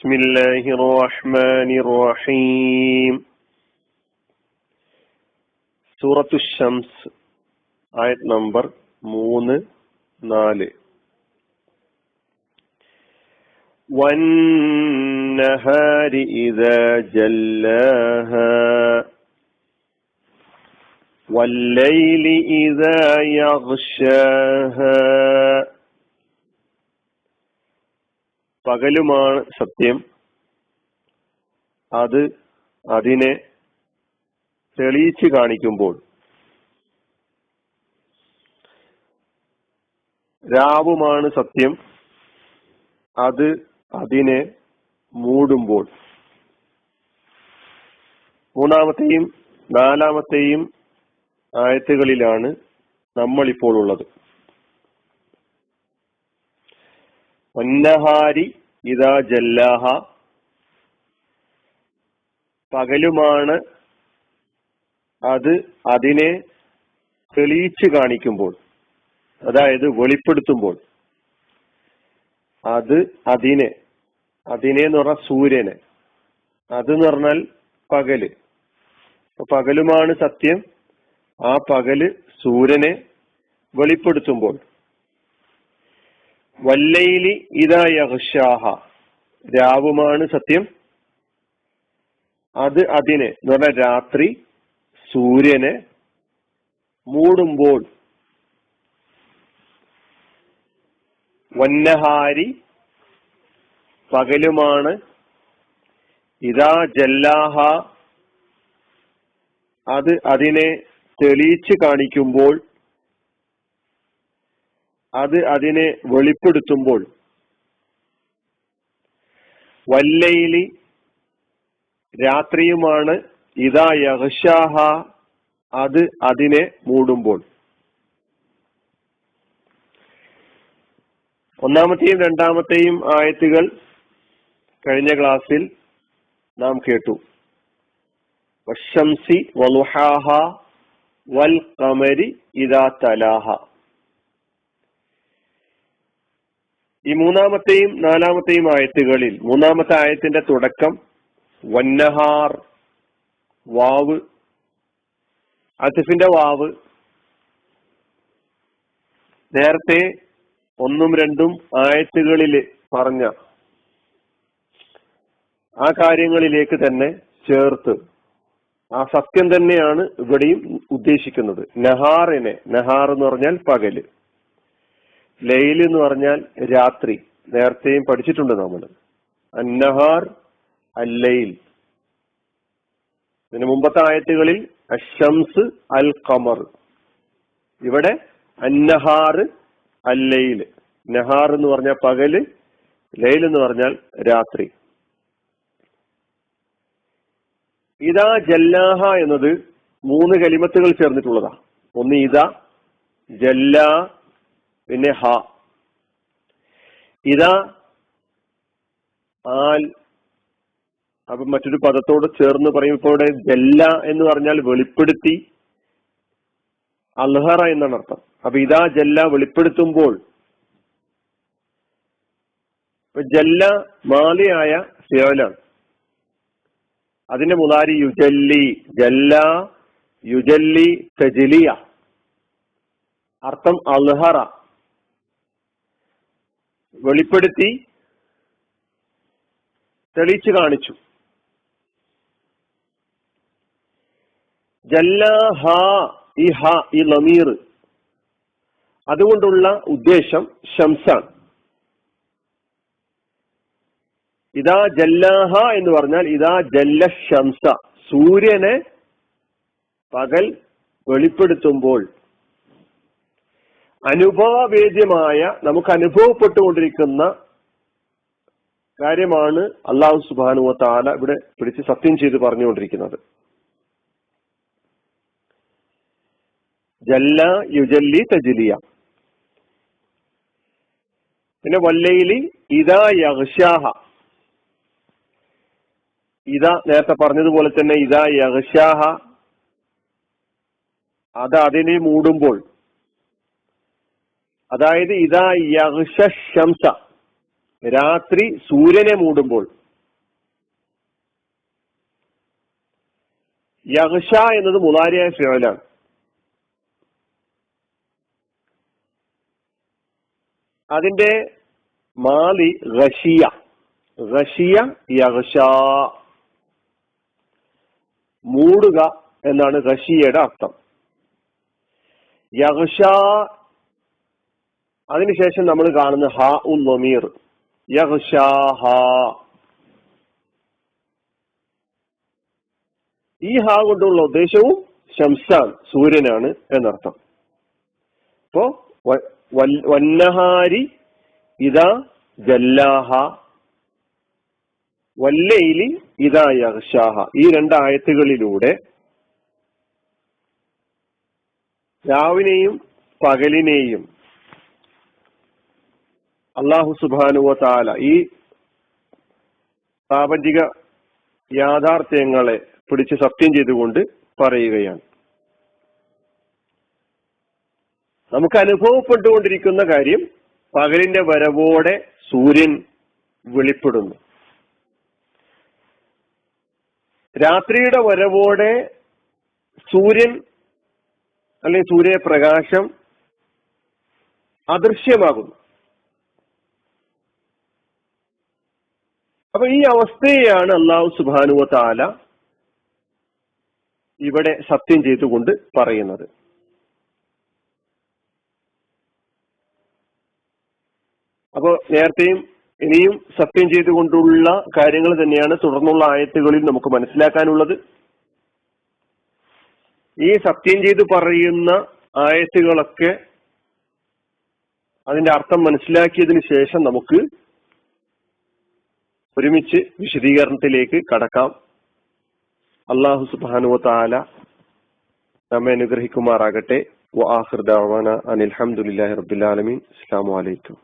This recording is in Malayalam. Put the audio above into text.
ബിസ്മില്ലാഹിർ റഹ്മാനിർ റഹീം. സൂറത്തു ശംസ് ആയത് നമ്പർ 3, 4. വന്നഹാരി ഇദാ ജല്ലാഹാ വല്ലൈലി ഇദാ യഗ്ശാഹാ. പകലുമാണ് സത്യം, അത് അതിനെ തെളിയിച്ചു കാണിക്കുമ്പോൾ. രാവുമാണ് സത്യം, അത് അതിനെ മൂടുമ്പോൾ. മൂന്നാമത്തെയും നാലാമത്തെയും ആയത്തുകളിലാണ് നമ്മളിപ്പോൾ ഉള്ളത്. വന്നഹാരി ഇദാ ജല്ലാഹ, പകലുമാണ് അത് അതിനെ തെളിയിച്ചു കാണിക്കുമ്പോൾ, അതായത് വെളിപ്പെടുത്തുമ്പോൾ. അത് അതിനെ എന്ന് പറഞ്ഞാൽ സൂര്യനെ, അത് എന്ന് പറഞ്ഞാൽ പകല്. പകലുമാണ് സത്യം, ആ പകല് സൂര്യനെ വെളിപ്പെടുത്തുമ്പോൾ. വല്ലൈലി ഇദാ യഗ്ശാഹ, രാവുമാണ് സത്യം, അത് അതിനെ എന്ന് പറഞ്ഞാൽ രാത്രി സൂര്യനെ മൂടുമ്പോൾ. വന്നഹാരി, പകലുമാണ്, ഇദാ ജല്ലാഹ, അത് അതിനെ തെളിയിച്ചു കാണിക്കുമ്പോൾ, അത് അതിനെ വെളിപ്പെടുത്തുമ്പോൾ. വല്ലൈലി, രാത്രിയുമാണ്, ഇദാ യഗ്ശാഹ, അത് അതിനെ മൂടുമ്പോൾ. ഒന്നാമത്തെയും രണ്ടാമത്തെയും ആയത്തുകൾ കഴിഞ്ഞ ക്ലാസ്സിൽ നാം കേട്ടു. വശംസി വളുഹാഹ വൽ ഖമരി ഇദാ തലാഹ. ഈ മൂന്നാമത്തെയും നാലാമത്തെയും ആയത്തുകളിൽ മൂന്നാമത്തെ ആയത്തിന്റെ തുടക്കം വന്നഹാർ, വാവ്, അത്ഫിന്റെ വാവ്, നേരത്തെ 1, 2 ആയത്തുകളിൽ പറഞ്ഞ ആ കാര്യങ്ങളിലേക്ക് തന്നെ ചേർത്ത് ആ സത്യം തന്നെയാണ് ഇവിടെയും ഉദ്ദേശിക്കുന്നത്. നഹാറിനെ, നഹാർ എന്ന് പറഞ്ഞാൽ പകല്, ലൈൽ എന്ന് പറഞ്ഞാൽ രാത്രി. നേരത്തെയും പഠിച്ചിട്ടുണ്ട് നമ്മൾ, അന്നഹാർ അല്ലൈൽ. ഇതിന് മുമ്പത്തെ ആയത്തുകളിൽ അശംസ് അൽ ഖമർ, ഇവിടെ അന്നഹാർ അല്ലൈൽ. നഹാർ എന്ന് പറഞ്ഞാൽ പകല്, ലൈൽ എന്ന് പറഞ്ഞാൽ രാത്രി. ഇദാ ജല്ലാഹ എന്നത് 3 കലിമത്തുകൾ ചേർന്നിട്ടുള്ളതാ. ഒന്ന് ഇദാ, ജല്ല, പിന്നെ ഹ. ഇദാ ആൽ, അപ്പൊ മറ്റൊരു പദത്തോട് ചേർന്ന് പറയും. ഇപ്പോൾ ഇവിടെ ജല്ല എന്ന് പറഞ്ഞാൽ വെളിപ്പെടുത്തി, അൽഹറ എന്നാണ് അർത്ഥം. അപ്പൊ ഇദാ ജല്ല, വെളിപ്പെടുത്തുമ്പോൾ. ജല്ല മാലിയായ ഫിഅലാണ്, അതിന്റെ മുദാരി യുജല്ലി, ജല്ല യുജല്ലി തജ്ലിയ, അർത്ഥം അൽഹറ, വെളിപ്പെടുത്തി, തെളിയിച്ചു കാണിച്ചു. ജല്ല ഹ, ഈ ഹ, ഈ ലമീർ, അതുകൊണ്ടുള്ള ഉദ്ദേശം ശംസാണ്. ഇദാ ജല്ലാഹ എന്ന് പറഞ്ഞാൽ ഇദാ ജല്ല ശംസ, സൂര്യനെ പകൽ വെളിപ്പെടുത്തുമ്പോൾ. അനുഭവവേദ്യമായ, നമുക്ക് അനുഭവപ്പെട്ടുകൊണ്ടിരിക്കുന്ന കാര്യമാണ് അല്ലാഹു സുബ്ഹാനഹു വ തആല ഇവിടെ പിടിച്ച് സത്യം ചെയ്ത് പറഞ്ഞുകൊണ്ടിരിക്കുന്നത്. ജല്ല യുജല്ലി തജ്ലിയ. പിന്നെ വല്ലൈലി ഇദാ യഗ്ശാഹ, ഇദാ നേരത്തെ പറഞ്ഞതുപോലെ തന്നെ ഇദാ യഗ്ശാഹ, അത് അതിനെ മൂടുമ്പോൾ. അതായത് ഇദാ യഗ്ശ ശംസ, രാത്രി സൂര്യനെ മൂടുമ്പോൾ. യഗ്ഷ എന്നത് മുളാരിയായ ഫിഅലാണ്. അതിന്റെ മാലി ഗശിയ, ഗശിയ യഗ്ഷ, മൂടുക എന്നാണ് ഗശിയയുടെ അർത്ഥം. യഗ്ഷ, അതിനുശേഷം നമ്മൾ കാണുന്ന ഹ ഉൽ വമീർ, യഗ്ഷാഹ. ഈ ഹ കൊണ്ടുള്ള ഉദ്ദേശവും ശംസാൻ, സൂര്യനാണ് എന്നർത്ഥം. അപ്പോ വന്നഹാരി ഇദാ ജല്ലാഹ വല്ലൈലി ഇദാ യഗ്ഷാഹ. ഈ രണ്ടായത്തുകളിലൂടെ രാവിനെയും പകലിനെയും അല്ലാഹു സുബ്ഹാനഹു വ തആല ഈ പ്രാപഞ്ചിക യാഥാർത്ഥ്യങ്ങളെ പിടിച്ച് സത്യം ചെയ്തുകൊണ്ട് പറയുകയാണ്. നമുക്ക് അനുഭവപ്പെട്ടുകൊണ്ടിരിക്കുന്ന കാര്യം പകലിന്റെ വരവോടെ സൂര്യൻ വെളിപ്പെടുന്നു, രാത്രിയുടെ വരവോടെ സൂര്യൻ അല്ലെങ്കിൽ സൂര്യപ്രകാശം അദൃശ്യമാകുന്നു. അപ്പൊ ഈ അവസ്ഥയെയാണ് അല്ലാഹു സുബ്ഹാനഹു വ തആല ഇവിടെ സത്യം ചെയ്തുകൊണ്ട് പറയുന്നത്. അപ്പോ നേരത്തെയും ഇനിയും സത്യം ചെയ്തുകൊണ്ടുള്ള കാര്യങ്ങൾ തന്നെയാണ് തുടർന്നുള്ള ആയത്തുകളിൽ നമുക്ക് മനസ്സിലാക്കാനുള്ളത്. ഈ സത്യം ചെയ്ത് പറയുന്ന ആയത്തുകളൊക്കെ അതിന്റെ അർത്ഥം മനസ്സിലാക്കിയതിനു ശേഷം നമുക്ക് ഒരുമിച്ച് വിശദീകരണത്തിലേക്ക് കടക്കാം. അല്ലാഹു സുബ്ഹാനഹു വ തആല നമ്മെ അനുഗ്രഹിക്കുമാറാകട്ടെ. വആഖിറു ദഅവാന അനിൽ ഹംദുലില്ലാഹി റബ്ബിൽ ആലമീൻ. അസ്സലാമു അലൈക്കും.